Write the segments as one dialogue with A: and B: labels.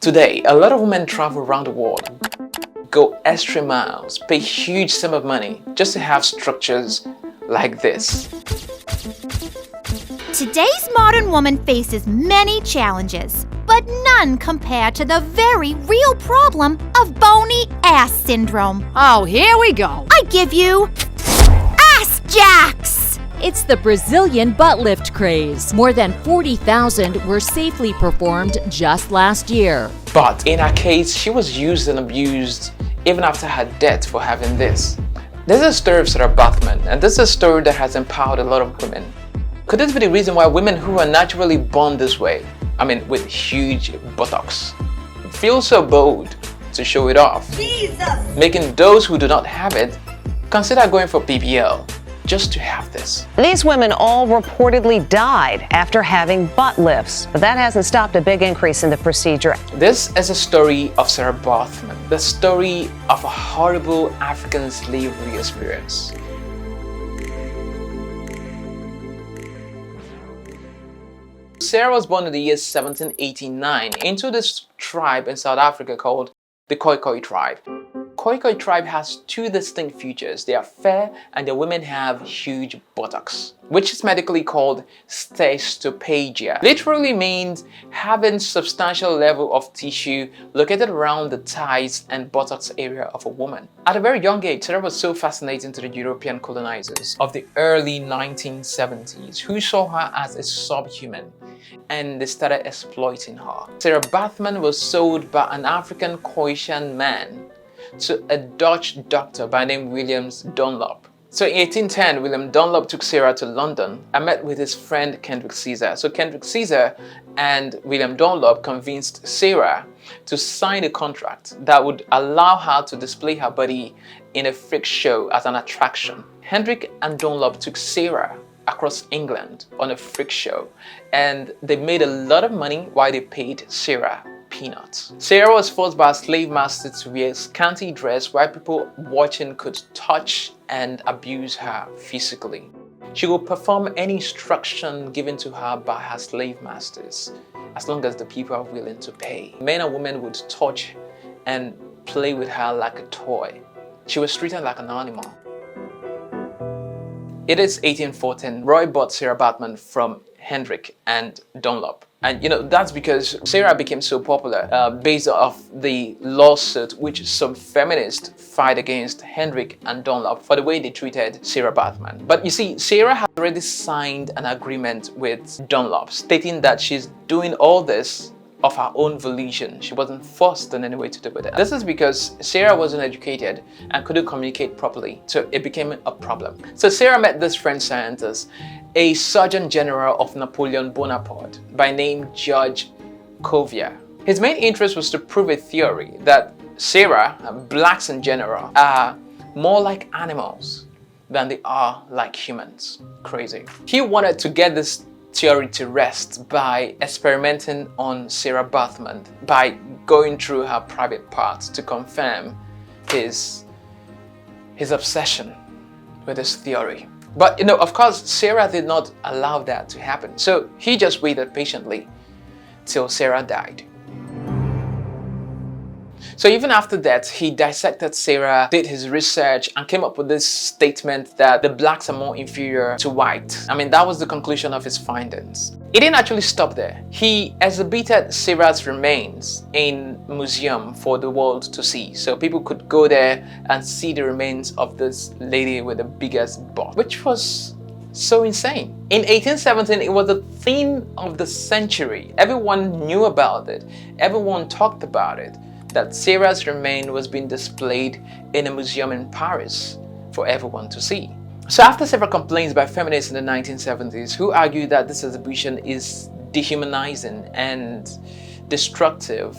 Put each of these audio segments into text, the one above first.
A: Today, a lot of women travel around the world, go extra miles, pay huge sum of money just to have structures like this.
B: Today's modern woman faces many challenges, but none compared to the very real problem of bony ass syndrome.
C: Oh, here we go.
B: I give you ass jacks!
C: It's the Brazilian butt lift craze. More than 40,000 were safely performed just last year.
A: But in her case, she was used and abused even after her death for having this. This is a story of Sarah Baartman, and this is a story that has empowered a lot of women. Could this be the reason why women who are naturally born this way, with huge buttocks, feel so bold to show it off, making those who do not have it consider going for BBL just to have this?
D: These women all reportedly died after having butt lifts, but that hasn't stopped a big increase in the procedure.
A: This is a story of Sarah Baartman, the story of a horrible African slavery experience. Sarah was born in the year 1789 into this tribe in South Africa called the Khoi tribe. Khoi tribe has two distinct features. They are fair and the women have huge buttocks, which is medically called steatophagia. Literally means having substantial level of tissue located around the thighs and buttocks area of a woman. At a very young age, Sarah was so fascinating to the European colonizers of the early 1970s who saw her as a subhuman and they started exploiting her. Sarah Baartman was sold by an African Khoisan man to a Dutch doctor by the name William Dunlop. So in 1810, William Dunlop took Sarah to London and met with his friend Kendrick Caesar. So Kendrick Caesar and William Dunlop convinced Sarah to sign a contract that would allow her to display her body in a freak show as an attraction. Hendrick and Dunlop took Sarah across England on a freak show and they made a lot of money while they paid Sarah peanuts. Sarah was forced by a slave master to wear a scanty dress where people watching could touch and abuse her physically. She would perform any instruction given to her by her slave masters as long as the people are willing to pay. Men and women would touch and play with her like a toy. She was treated like an animal. It is 1814. Roy bought Sarah Baartman from Hendrick and Dunlop. And that's because Sarah became so popular based off the lawsuit which some feminists fight against Hendrick and Dunlop for the way they treated Sarah Baartman. But you see, Sarah had already signed an agreement with Dunlop stating that she's doing all this of her own volition. She wasn't forced in any way to do it. This is because Sarah wasn't educated and couldn't communicate properly, so it became a problem. So Sarah met this French scientist, a Surgeon General of Napoleon Bonaparte by name Judge Cuvier. His main interest was to prove a theory that Sarah, blacks in general, are more like animals than they are like humans. Crazy. He wanted to get this theory to rest by experimenting on Sarah Baartman, by going through her private parts to confirm his obsession with this theory. But of course, Sarah did not allow that to happen. So he just waited patiently till Sarah died. So even after that, he dissected Sarah, did his research, and came up with this statement that the blacks are more inferior to white. That was the conclusion of his findings. He didn't actually stop there. He exhibited Sarah's remains in a museum for the world to see. So people could go there and see the remains of this lady with the biggest butt, which was so insane. In 1817, it was the theme of the century. Everyone knew about it. Everyone talked about it. That Sarah's remain was being displayed in a museum in Paris for everyone to see. So after several complaints by feminists in the 1970s who argued that this exhibition is dehumanizing and destructive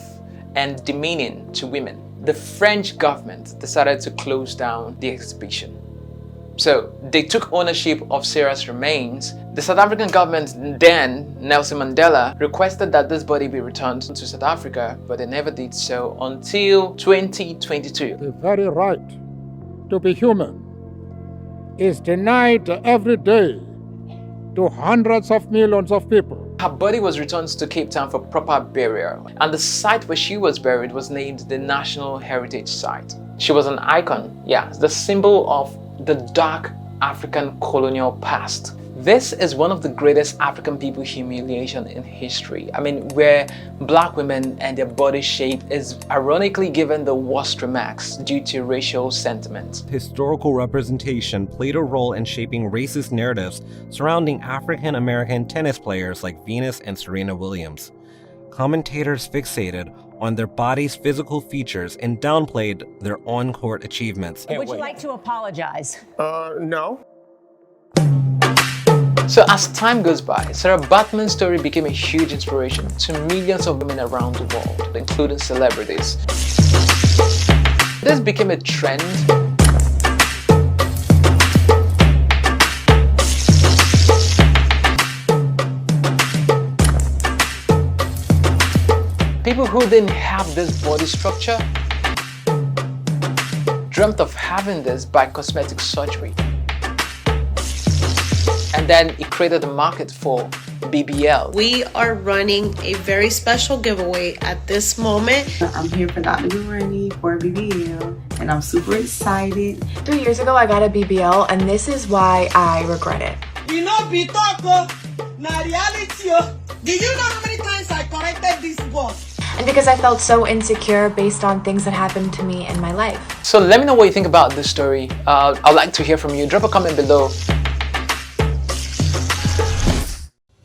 A: and demeaning to women, the French government decided to close down the exhibition. So they took ownership of Sarah's remains. The South African government then, Nelson Mandela, requested that this body be returned to South Africa, but they never did so until 2022.
E: The very right to be human is denied every day to hundreds of millions of people.
A: Her body was returned to Cape Town for proper burial, and the site where she was buried was named the National Heritage Site. She was an icon, the symbol of the dark African colonial past. This is one of the greatest African people humiliation in history. I mean, where black women and their body shape is ironically given the worst remarks due to racial sentiment.
F: Historical representation played a role in shaping racist narratives surrounding African American tennis players like Venus and Serena Williams. Commentators fixated on their body's physical features and downplayed their on-court achievements.
D: Would you like to apologize?
G: No.
A: So as time goes by, Sarah Baartman's story became a huge inspiration to millions of women around the world, including celebrities. This became a trend. People who didn't have this body structure dreamt of having this by cosmetic surgery. And then it created a market for BBL.
H: We are running a very special giveaway at this moment.
I: I'm here for Dr. Gurani for BBL, and I'm super excited.
J: 3 years ago, I got a BBL, and this is why I regret it.
K: You know, be talk, na reality. Do you know how many times I corrected this boss?
J: And because I felt so insecure based on things that happened to me in my life.
A: So let me know what you think about this story. I'd like to hear from you. Drop a comment below.